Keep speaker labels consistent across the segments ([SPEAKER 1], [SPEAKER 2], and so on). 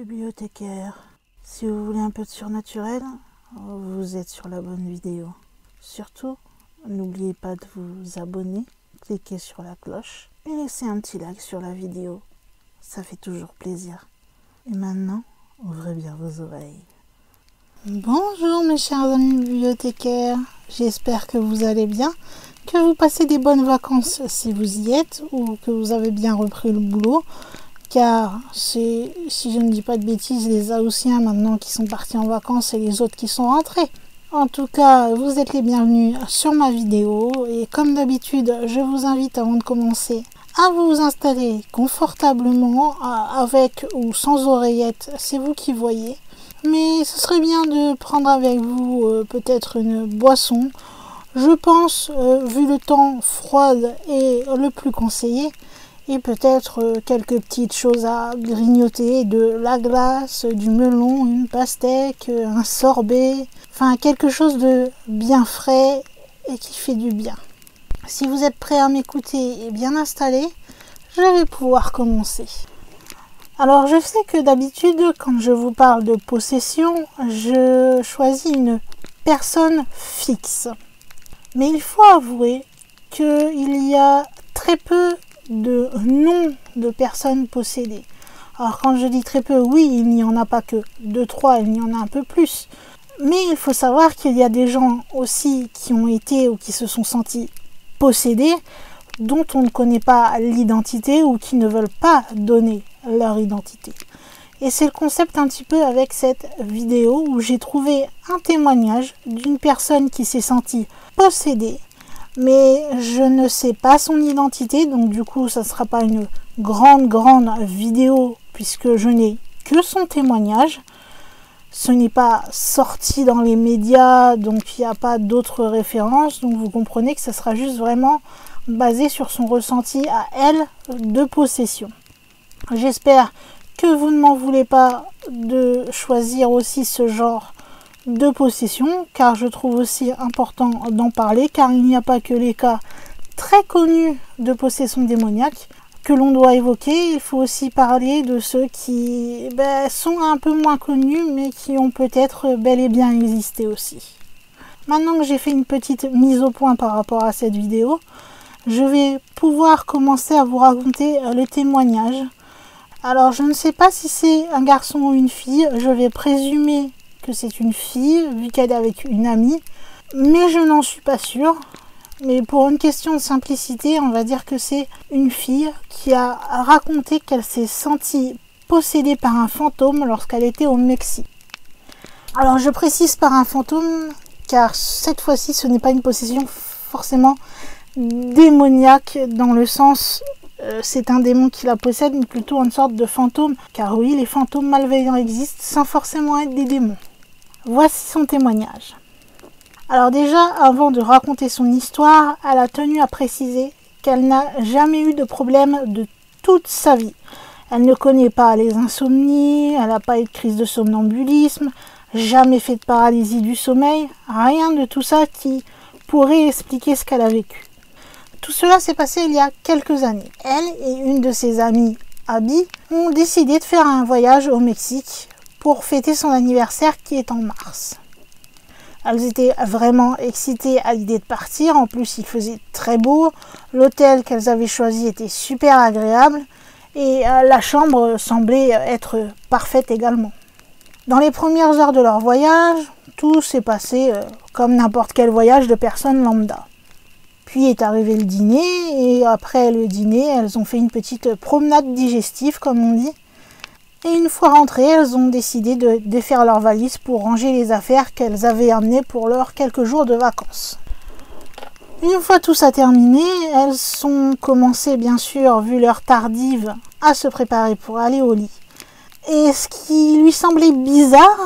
[SPEAKER 1] bibliothécaire. Si vous voulez un peu de surnaturel, vous êtes sur la bonne vidéo. Surtout, n'oubliez pas de vous abonner, cliquez sur la cloche et laissez un petit like sur la vidéo. Ça fait toujours plaisir. Et maintenant, ouvrez bien vos oreilles. Bonjour mes chers amis bibliothécaires, j'espère que vous allez bien, que vous passez des bonnes vacances si vous y êtes ou que vous avez bien repris le boulot, car c'est, si je ne dis pas de bêtises, les Haussiens maintenant qui sont partis en vacances et les autres qui sont rentrés. En tout cas, vous êtes les bienvenus sur ma vidéo et comme d'habitude, je vous invite avant de commencer à vous installer confortablement avec ou sans oreillette, c'est vous qui voyez. Mais ce serait bien de prendre avec vous peut-être une boisson. Je pense, vu le temps, froide est le plus conseillé. Et peut-être quelques petites choses à grignoter, de la glace, du melon, une pastèque, un sorbet. Enfin, quelque chose de bien frais et qui fait du bien. Si vous êtes prêts à m'écouter et bien installés, je vais pouvoir commencer. Alors je sais que d'habitude quand je vous parle de possession, je choisis une personne fixe. Mais il faut avouer qu'il y a très peu de noms de personnes possédées. Alors quand je dis très peu, oui, il n'y en a pas que 2-3, il y en a un peu plus. Mais il faut savoir qu'il y a des gens aussi qui ont été ou qui se sont sentis possédés, dont on ne connaît pas l'identité ou qui ne veulent pas donner leur identité. Et c'est le concept un petit peu avec cette vidéo où j'ai trouvé un témoignage d'une personne qui s'est sentie possédée, mais je ne sais pas son identité, donc du coup ça ne sera pas une grande vidéo puisque je n'ai que son témoignage. Ce n'est pas sorti dans les médias, donc il n'y a pas d'autres références, donc vous comprenez que ça sera juste vraiment basé sur son ressenti à elle de possession. J'espère que vous ne m'en voulez pas de choisir aussi ce genre de possession, car je trouve aussi important d'en parler, car il n'y a pas que les cas très connus de possession démoniaque que l'on doit évoquer. Il faut aussi parler de ceux qui sont un peu moins connus, mais qui ont peut-être bel et bien existé aussi. Maintenant que j'ai fait une petite mise au point par rapport à cette vidéo, je vais pouvoir commencer à vous raconter le témoignage. Alors je ne sais pas si c'est un garçon ou une fille, je vais présumer que c'est une fille vu qu'elle est avec une amie, mais je n'en suis pas sûre. Mais pour une question de simplicité, on va dire que c'est une fille qui a raconté qu'elle s'est sentie possédée par un fantôme lorsqu'elle était au Mexique. Alors je précise par un fantôme car cette fois-ci ce n'est pas une possession forcément démoniaque dans le sens c'est un démon qui la possède, mais plutôt une sorte de fantôme, car oui, les fantômes malveillants existent sans forcément être des démons. Voici son témoignage. Alors déjà, avant de raconter son histoire, elle a tenu à préciser qu'elle n'a jamais eu de problème de toute sa vie. Elle ne connaît pas les insomnies, elle n'a pas eu de crise de somnambulisme, jamais fait de paralysie du sommeil, rien de tout ça qui pourrait expliquer ce qu'elle a vécu. Tout cela s'est passé il y a quelques années. Elle et une de ses amies, Abby, ont décidé de faire un voyage au Mexique pour fêter son anniversaire qui est en mars. Elles étaient vraiment excitées à l'idée de partir, en plus il faisait très beau, l'hôtel qu'elles avaient choisi était super agréable et la chambre semblait être parfaite également. Dans les premières heures de leur voyage, tout s'est passé comme n'importe quel voyage de personnes lambda. Puis est arrivé le dîner et après le dîner, elles ont fait une petite promenade digestive comme on dit. Et une fois rentrées, elles ont décidé de défaire leurs valises pour ranger les affaires qu'elles avaient amenées pour leurs quelques jours de vacances. Une fois tout ça terminé, elles ont commencé bien sûr, vu l'heure tardive, à se préparer pour aller au lit. Et ce qui lui semblait bizarre,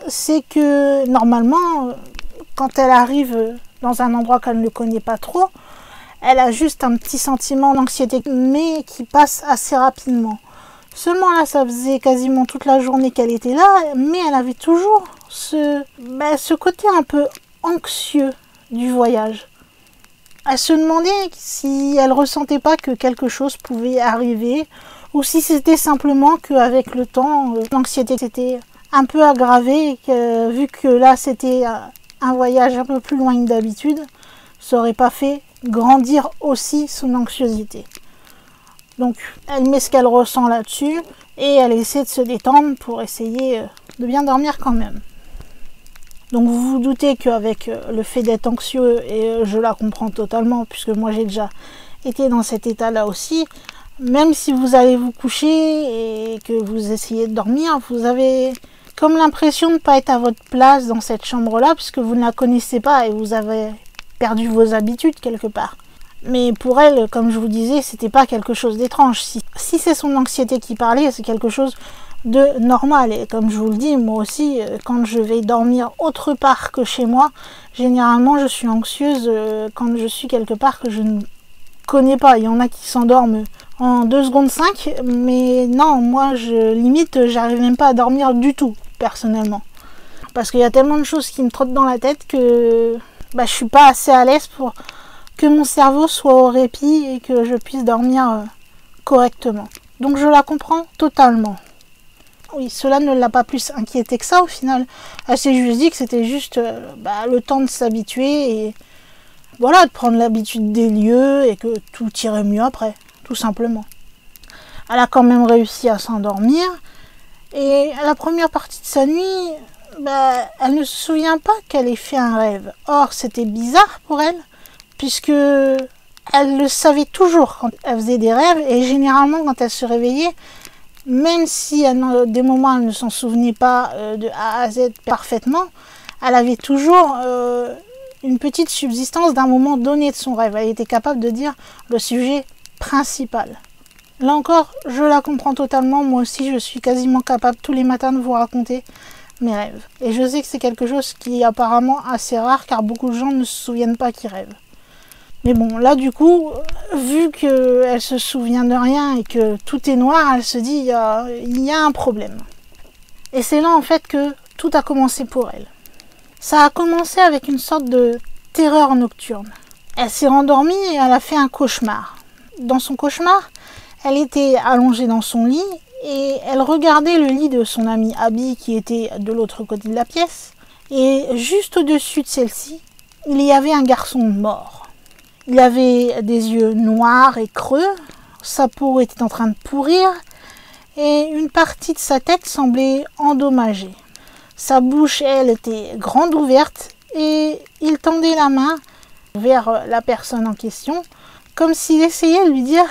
[SPEAKER 1] c'est que normalement, quand elle arrive dans un endroit qu'elle ne connaît pas trop, elle a juste un petit sentiment d'anxiété, mais qui passe assez rapidement. Seulement là, ça faisait quasiment toute la journée qu'elle était là, mais elle avait toujours ce côté un peu anxieux du voyage. Elle se demandait si elle ressentait pas que quelque chose pouvait arriver, ou si c'était simplement qu'avec le temps, l'anxiété s'était un peu aggravée et que vu que là c'était un voyage un peu plus loin que d'habitude, ça n'aurait pas fait grandir aussi son anxiété. Donc elle met ce qu'elle ressent là-dessus et elle essaie de se détendre pour essayer de bien dormir quand même. Donc vous vous doutez qu'avec le fait d'être anxieux, et je la comprends totalement puisque moi j'ai déjà été dans cet état-là aussi, même si vous allez vous coucher et que vous essayez de dormir, vous avez comme l'impression de ne pas être à votre place dans cette chambre-là puisque vous ne la connaissez pas et vous avez perdu vos habitudes quelque part. Mais pour elle, comme je vous disais, c'était pas quelque chose d'étrange. Si c'est son anxiété qui parlait, c'est quelque chose de normal. Et comme je vous le dis, moi aussi, quand je vais dormir autre part que chez moi, généralement je suis anxieuse quand je suis quelque part que je ne connais pas. Il y en a qui s'endorment en 2 secondes 5, mais non, moi j'arrive même pas à dormir du tout, personnellement. Parce qu'il y a tellement de choses qui me trottent dans la tête que je suis pas assez à l'aise pour que mon cerveau soit au répit et que je puisse dormir correctement. Donc je la comprends totalement. Oui, cela ne l'a pas plus inquiété que ça au final. Elle s'est juste dit que c'était juste le temps de s'habituer et voilà, de prendre l'habitude des lieux et que tout irait mieux après, tout simplement. Elle a quand même réussi à s'endormir et à la première partie de sa nuit, elle ne se souvient pas qu'elle ait fait un rêve. Or, c'était bizarre pour elle, puisque elle le savait toujours quand elle faisait des rêves, et généralement quand elle se réveillait, même si à des moments elle ne s'en souvenait pas de A à Z parfaitement, elle avait toujours une petite subsistance d'un moment donné de son rêve. Elle était capable de dire le sujet principal. Là encore, je la comprends totalement, moi aussi je suis quasiment capable tous les matins de vous raconter mes rêves. Et je sais que c'est quelque chose qui est apparemment assez rare car beaucoup de gens ne se souviennent pas qu'ils rêvent. Mais bon, là du coup, vu qu'elle se souvient de rien et que tout est noir, elle se dit il y a un problème. Et c'est là en fait que tout a commencé pour elle. Ça a commencé avec une sorte de terreur nocturne. Elle s'est rendormie et elle a fait un cauchemar. Dans son cauchemar, elle était allongée dans son lit et elle regardait le lit de son amie Abby qui était de l'autre côté de la pièce. Et juste au-dessus de celle-ci, il y avait un garçon mort. Il avait des yeux noirs et creux, sa peau était en train de pourrir et une partie de sa tête semblait endommagée. Sa bouche, elle, était grande ouverte et il tendait la main vers la personne en question comme s'il essayait de lui dire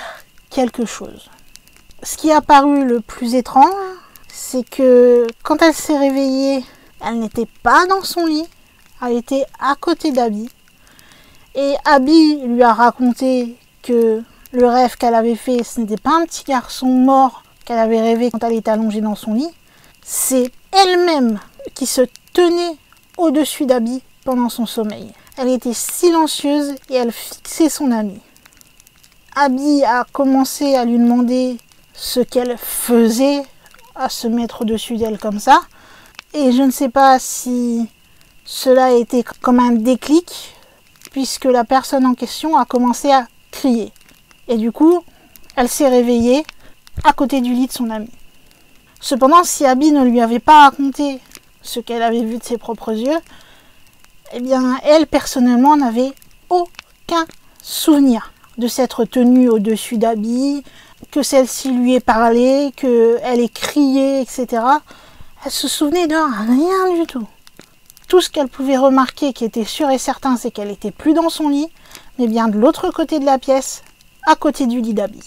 [SPEAKER 1] quelque chose. Ce qui a paru le plus étrange, c'est que quand elle s'est réveillée, elle n'était pas dans son lit, elle était à côté d'Abby. Et Abby lui a raconté que le rêve qu'elle avait fait, ce n'était pas un petit garçon mort qu'elle avait rêvé quand elle était allongée dans son lit. C'est elle-même qui se tenait au-dessus d'Abby pendant son sommeil. Elle était silencieuse et elle fixait son amie. Abby a commencé à lui demander ce qu'elle faisait à se mettre au-dessus d'elle comme ça. Et je ne sais pas si cela a été comme un déclic, puisque la personne en question a commencé à crier. Et du coup, elle s'est réveillée à côté du lit de son amie. Cependant, si Abby ne lui avait pas raconté ce qu'elle avait vu de ses propres yeux, eh bien, elle, personnellement, n'avait aucun souvenir de s'être tenue au-dessus d'Abby, que celle-ci lui ait parlé, qu'elle ait crié, etc. Elle se souvenait de rien du tout. Tout ce qu'elle pouvait remarquer qui était sûr et certain, c'est qu'elle n'était plus dans son lit, mais bien de l'autre côté de la pièce, à côté du lit d'Abby.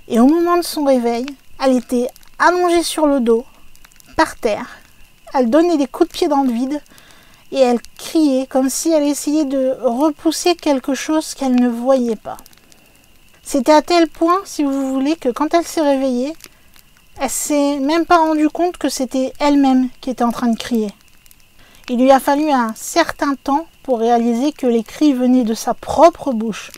[SPEAKER 1] Et au moment de son réveil, elle était allongée sur le dos, par terre. Elle donnait des coups de pied dans le vide et elle criait comme si elle essayait de repousser quelque chose qu'elle ne voyait pas. C'était à tel point, si vous voulez, que quand elle s'est réveillée, elle s'est même pas rendue compte que c'était elle-même qui était en train de crier. Il lui a fallu un certain temps pour réaliser que les cris venaient de sa propre bouche.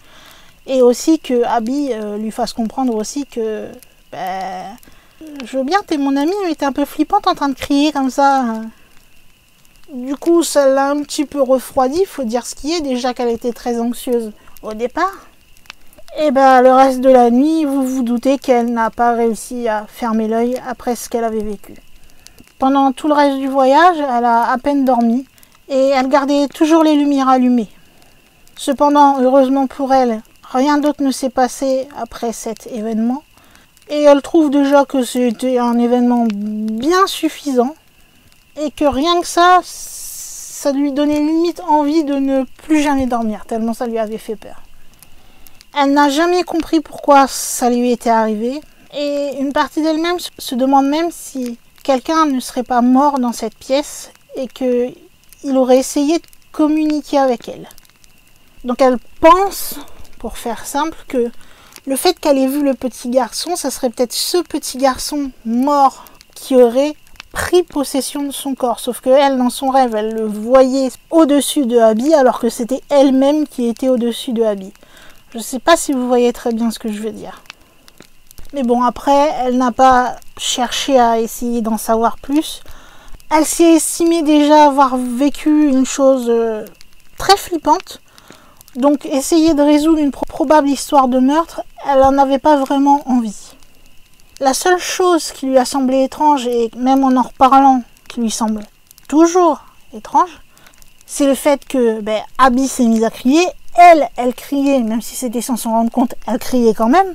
[SPEAKER 1] Et aussi que Abby lui fasse comprendre aussi que je veux bien, t'es mon amie, mais t'es un peu flippante en train de crier comme ça. Du coup, ça l'a un petit peu refroidie, faut dire ce qui est, déjà qu'elle était très anxieuse au départ. Et ben le reste de la nuit, vous vous doutez qu'elle n'a pas réussi à fermer l'œil après ce qu'elle avait vécu. Pendant tout le reste du voyage, elle a à peine dormi et elle gardait toujours les lumières allumées. Cependant, heureusement pour elle, rien d'autre ne s'est passé après cet événement et elle trouve déjà que c'était un événement bien suffisant et que rien que ça lui donnait limite envie de ne plus jamais dormir, tellement ça lui avait fait peur. Elle n'a jamais compris pourquoi ça lui était arrivé et une partie d'elle-même se demande même si quelqu'un ne serait pas mort dans cette pièce et qu'il aurait essayé de communiquer avec elle. Donc elle pense, pour faire simple, que le fait qu'elle ait vu le petit garçon, ça serait peut-être ce petit garçon mort qui aurait pris possession de son corps. Sauf qu'elle, dans son rêve, elle le voyait au-dessus de Abby alors que c'était elle-même qui était au-dessus de Abby. Je ne sais pas si vous voyez très bien ce que je veux dire. Mais bon, après, elle n'a pas cherché à essayer d'en savoir plus. Elle s'est estimée déjà avoir vécu une chose très flippante. Donc, essayer de résoudre une probable histoire de meurtre, elle n'en avait pas vraiment envie. La seule chose qui lui a semblé étrange, et même en reparlant, qui lui semble toujours étrange, c'est le fait que Abby s'est mise à crier. Elle criait, même si c'était sans s'en rendre compte, elle criait quand même.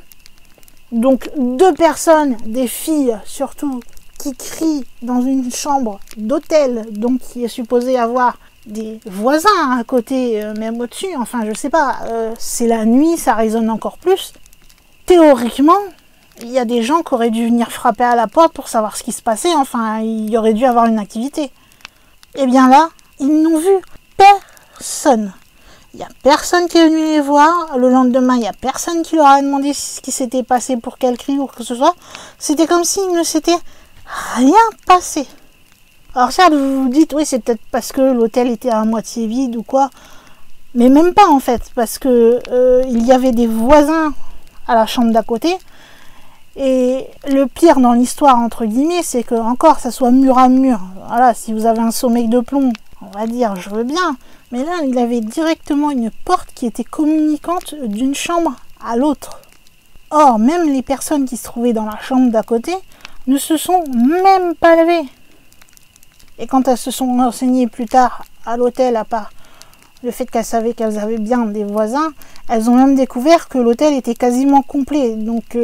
[SPEAKER 1] Donc 2 personnes, des filles surtout, qui crient dans une chambre d'hôtel, donc qui est supposée avoir des voisins à côté, même au-dessus, enfin je sais pas, c'est la nuit, ça résonne encore plus. Théoriquement, il y a des gens qui auraient dû venir frapper à la porte pour savoir ce qui se passait, enfin il y aurait dû avoir une activité. Et bien là, ils n'ont vu personne. Il n'y a personne qui est venu les voir. Le lendemain, il n'y a personne qui leur a demandé ce qui s'était passé pour quel cri ou quoi que ce soit. C'était comme s'il ne s'était rien passé. Alors certes, vous vous dites, oui, c'est peut-être parce que l'hôtel était à moitié vide ou quoi. Mais même pas en fait, parce que il y avait des voisins à la chambre d'à côté. Et le pire dans l'histoire, entre guillemets, c'est que encore, ça soit mur à mur. Voilà, si vous avez un sommeil de plomb, on va dire, je veux bien. Mais là, il avait directement une porte qui était communicante d'une chambre à l'autre. Or, même les personnes qui se trouvaient dans la chambre d'à côté ne se sont même pas levées. Et quand elles se sont renseignées plus tard à l'hôtel, à part le fait qu'elles savaient qu'elles avaient bien des voisins, elles ont même découvert que l'hôtel était quasiment complet. Donc,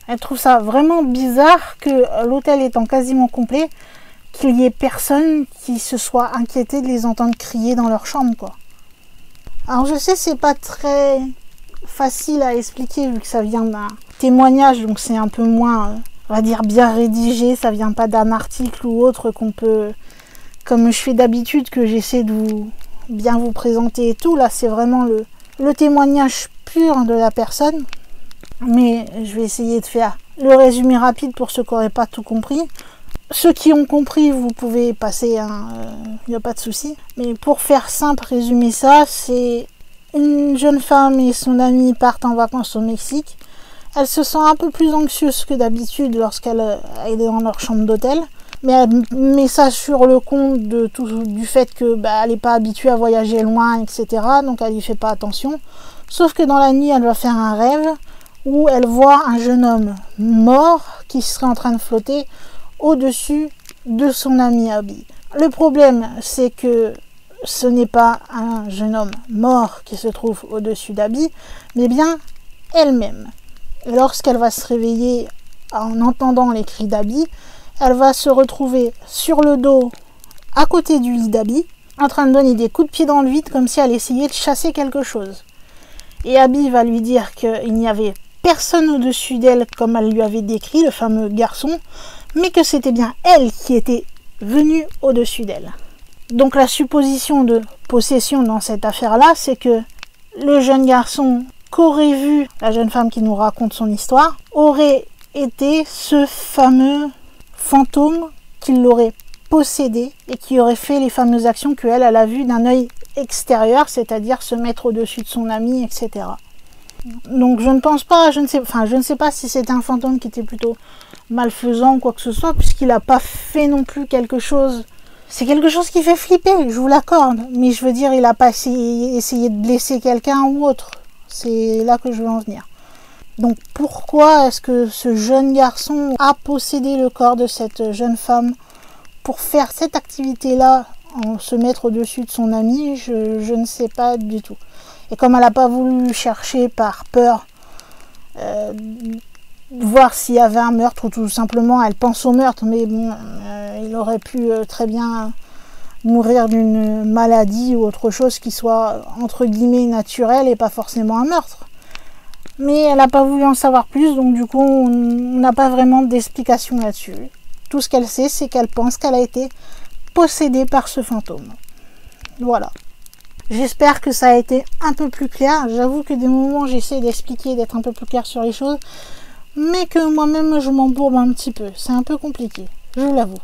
[SPEAKER 1] elles trouvent ça vraiment bizarre que l'hôtel étant quasiment complet, qu'il y ait personne qui se soit inquiété de les entendre crier dans leur chambre, quoi. Alors je sais, c'est pas très facile à expliquer vu que ça vient d'un témoignage, donc c'est un peu moins, on va dire, bien rédigé, ça vient pas d'un article ou autre qu'on peut, comme je fais d'habitude, que j'essaie de bien vous présenter et tout. Là, c'est vraiment le témoignage pur de la personne. Mais je vais essayer de faire le résumé rapide pour ceux qui n'auraient pas tout compris. Ceux qui ont compris, vous pouvez passer, il n'y a pas de souci. Mais pour faire simple, résumer ça, c'est une jeune femme et son amie partent en vacances au Mexique. Elle se sent un peu plus anxieuse que d'habitude lorsqu'elle est dans leur chambre d'hôtel. Mais elle met ça sur le compte du fait que elle n'est pas habituée à voyager loin, etc. Donc elle n'y fait pas attention. Sauf que dans la nuit, elle va faire un rêve où elle voit un jeune homme mort qui serait en train de flotter au-dessus de son amie Abby. Le problème, c'est que ce n'est pas un jeune homme mort qui se trouve au-dessus d'Abby, mais bien elle-même. Et lorsqu'elle va se réveiller en entendant les cris d'Abby, elle va se retrouver sur le dos, à côté du lit d'Abby, en train de donner des coups de pied dans le vide comme si elle essayait de chasser quelque chose. Et Abby va lui dire qu'il n'y avait personne au-dessus d'elle comme elle lui avait décrit, le fameux garçon, mais que c'était bien elle qui était venue au-dessus d'elle. Donc la supposition de possession dans cette affaire-là, c'est que le jeune garçon qu'aurait vu la jeune femme qui nous raconte son histoire aurait été ce fameux fantôme qui l'aurait possédé et qui aurait fait les fameuses actions qu'elle a vues d'un œil extérieur, c'est-à-dire se mettre au-dessus de son ami, etc. Donc je ne pense pas, je ne sais pas si c'était un fantôme qui était plutôt malfaisant ou quoi que ce soit, puisqu'il n'a pas fait non plus quelque chose. C'est quelque chose qui fait flipper, je vous l'accorde, mais je veux dire, il n'a pas essayé de blesser quelqu'un ou autre. C'est là que je veux en venir. Donc pourquoi est-ce que ce jeune garçon a possédé le corps de cette jeune femme pour faire cette activité-là, en se mettre au-dessus de son ami, je ne sais pas du tout. Et comme elle n'a pas voulu chercher par peur, voir s'il y avait un meurtre, ou tout simplement elle pense au meurtre, mais bon, il aurait pu très bien mourir d'une maladie ou autre chose qui soit entre guillemets naturelle et pas forcément un meurtre. Mais elle n'a pas voulu en savoir plus, donc du coup on n'a pas vraiment d'explication là-dessus. Tout ce qu'elle sait, c'est qu'elle pense qu'elle a été possédée par ce fantôme. Voilà. J'espère que ça a été un peu plus clair. J'avoue que des moments j'essaie d'expliquer, d'être un peu plus clair sur les choses, mais que moi-même je m'embourbe un petit peu. C'est un peu compliqué, je l'avoue.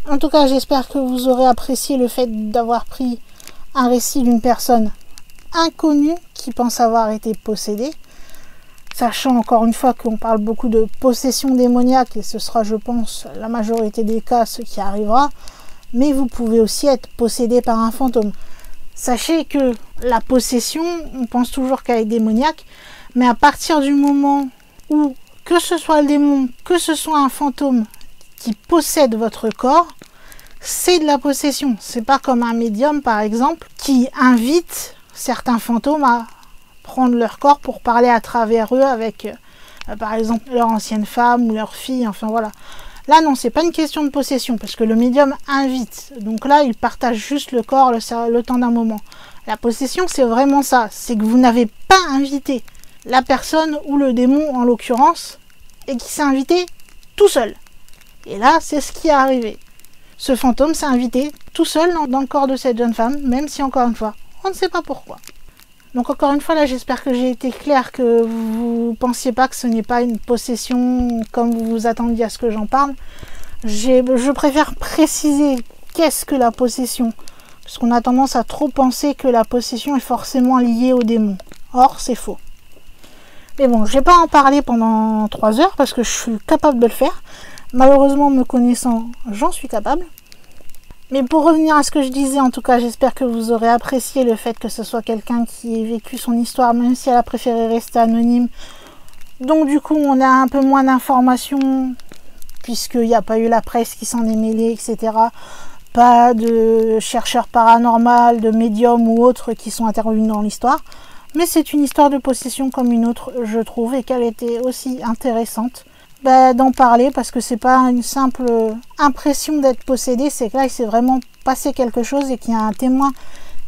[SPEAKER 1] En tout cas, j'espère que vous aurez apprécié le fait d'avoir pris un récit d'une personne inconnue qui pense avoir été possédée. Sachant encore une fois qu'on parle beaucoup de possession démoniaque, et ce sera, je pense, la majorité des cas ce qui arrivera, mais vous pouvez aussi être possédé par un fantôme. Sachez que la possession, on pense toujours qu'elle est démoniaque, mais à partir du moment où, que ce soit le démon, que ce soit un fantôme qui possède votre corps, c'est de la possession. C'est pas comme un médium, par exemple, qui invite certains fantômes à prendre leur corps pour parler à travers eux avec, par exemple, leur ancienne femme ou leur fille, enfin voilà. Là, non, c'est pas une question de possession, parce que le médium invite. Donc là, il partage juste le corps le temps d'un moment. La possession, c'est vraiment ça. C'est que vous n'avez pas invité la personne ou le démon, en l'occurrence, et qui s'est invité tout seul. Et là, c'est ce qui est arrivé. Ce fantôme s'est invité tout seul dans le corps de cette jeune femme, même si, encore une fois, on ne sait pas pourquoi. Donc encore une fois, là, j'espère que j'ai été claire, que vous ne pensiez pas que ce n'est pas une possession comme vous vous attendiez à ce que j'en parle. Je préfère préciser qu'est-ce que la possession, parce qu'on a tendance à trop penser que la possession est forcément liée au démon. Or, c'est faux. Mais bon, je ne vais pas en parler pendant 3 heures, parce que je suis capable de le faire. Malheureusement, me connaissant, j'en suis capable. Mais pour revenir à ce que je disais, en tout cas, j'espère que vous aurez apprécié le fait que ce soit quelqu'un qui ait vécu son histoire, même si elle a préféré rester anonyme. Donc du coup, on a un peu moins d'informations, puisqu'il n'y a pas eu la presse qui s'en est mêlée, etc. Pas de chercheurs paranormaux, de médiums ou autres qui sont intervenus dans l'histoire. Mais c'est une histoire de possession comme une autre, je trouve, et qu'elle était aussi intéressante d'en parler, parce que c'est pas une simple impression d'être possédé, c'est que là il s'est vraiment passé quelque chose et qu'il y a un témoin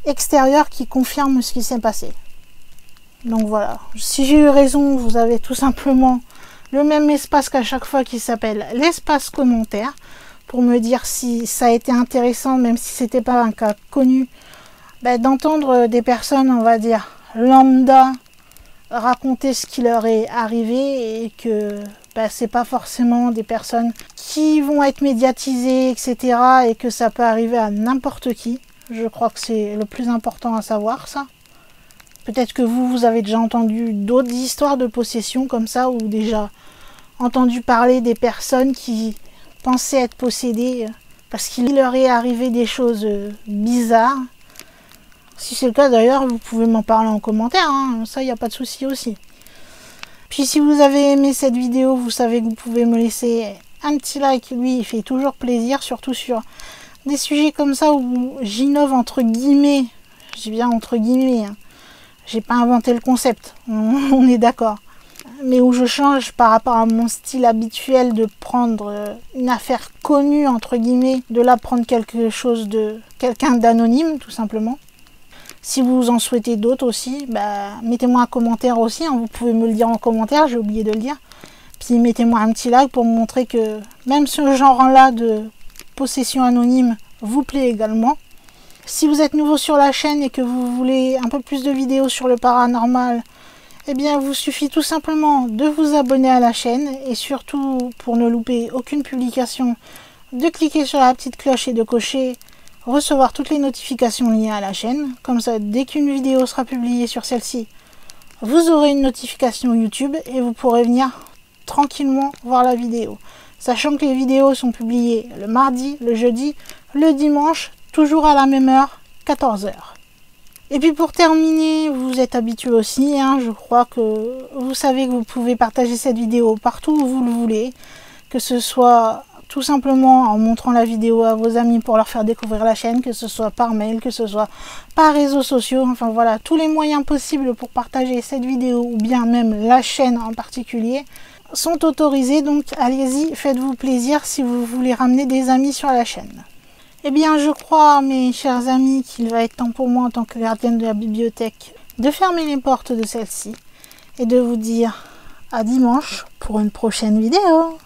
[SPEAKER 1] extérieur qui confirme ce qui s'est passé. Donc voilà, si j'ai eu raison, vous avez tout simplement le même espace qu'à chaque fois, qui s'appelle l'espace commentaire, pour me dire si ça a été intéressant, même si c'était pas un cas connu, d'entendre des personnes, on va dire lambda, raconter ce qui leur est arrivé, et que c'est pas forcément des personnes qui vont être médiatisées, etc. et que ça peut arriver à n'importe qui. Je crois que c'est le plus important à savoir, ça. Peut-être que vous avez déjà entendu d'autres histoires de possession comme ça, ou déjà entendu parler des personnes qui pensaient être possédées parce qu'il leur est arrivé des choses bizarres. Si c'est le cas d'ailleurs, vous pouvez m'en parler en commentaire, hein. Ça, il n'y a pas de souci aussi. Puis si vous avez aimé cette vidéo, vous savez que vous pouvez me laisser un petit like, lui il fait toujours plaisir, surtout sur des sujets comme ça où j'innove entre guillemets, je dis bien entre guillemets, hein. J'ai pas inventé le concept, on est d'accord. Mais où je change par rapport à mon style habituel de prendre une affaire connue, entre guillemets, de là prendre quelque chose de quelqu'un d'anonyme, tout simplement. Si vous en souhaitez d'autres aussi, mettez-moi un commentaire aussi, hein, vous pouvez me le dire en commentaire, j'ai oublié de le dire. Puis mettez-moi un petit like pour me montrer que même ce genre-là de possession anonyme vous plaît également. Si vous êtes nouveau sur la chaîne et que vous voulez un peu plus de vidéos sur le paranormal, eh bien, il vous suffit tout simplement de vous abonner à la chaîne, et surtout, pour ne louper aucune publication, de cliquer sur la petite cloche et de cocher recevoir toutes les notifications liées à la chaîne. Comme ça, dès qu'une vidéo sera publiée sur celle-ci, vous aurez une notification YouTube et vous pourrez venir tranquillement voir la vidéo. Sachant que les vidéos sont publiées le mardi, le jeudi, le dimanche, toujours à la même heure, 14 h. Et puis pour terminer, vous êtes habitué aussi, hein, je crois que vous savez que vous pouvez partager cette vidéo partout où vous le voulez, que ce soit tout simplement en montrant la vidéo à vos amis pour leur faire découvrir la chaîne, que ce soit par mail, que ce soit par réseaux sociaux, enfin voilà, tous les moyens possibles pour partager cette vidéo ou bien même la chaîne en particulier sont autorisés, donc allez-y, faites-vous plaisir si vous voulez ramener des amis sur la chaîne. Eh bien, je crois, mes chers amis, qu'il va être temps pour moi, en tant que gardienne de la bibliothèque, de fermer les portes de celle-ci et de vous dire à dimanche pour une prochaine vidéo.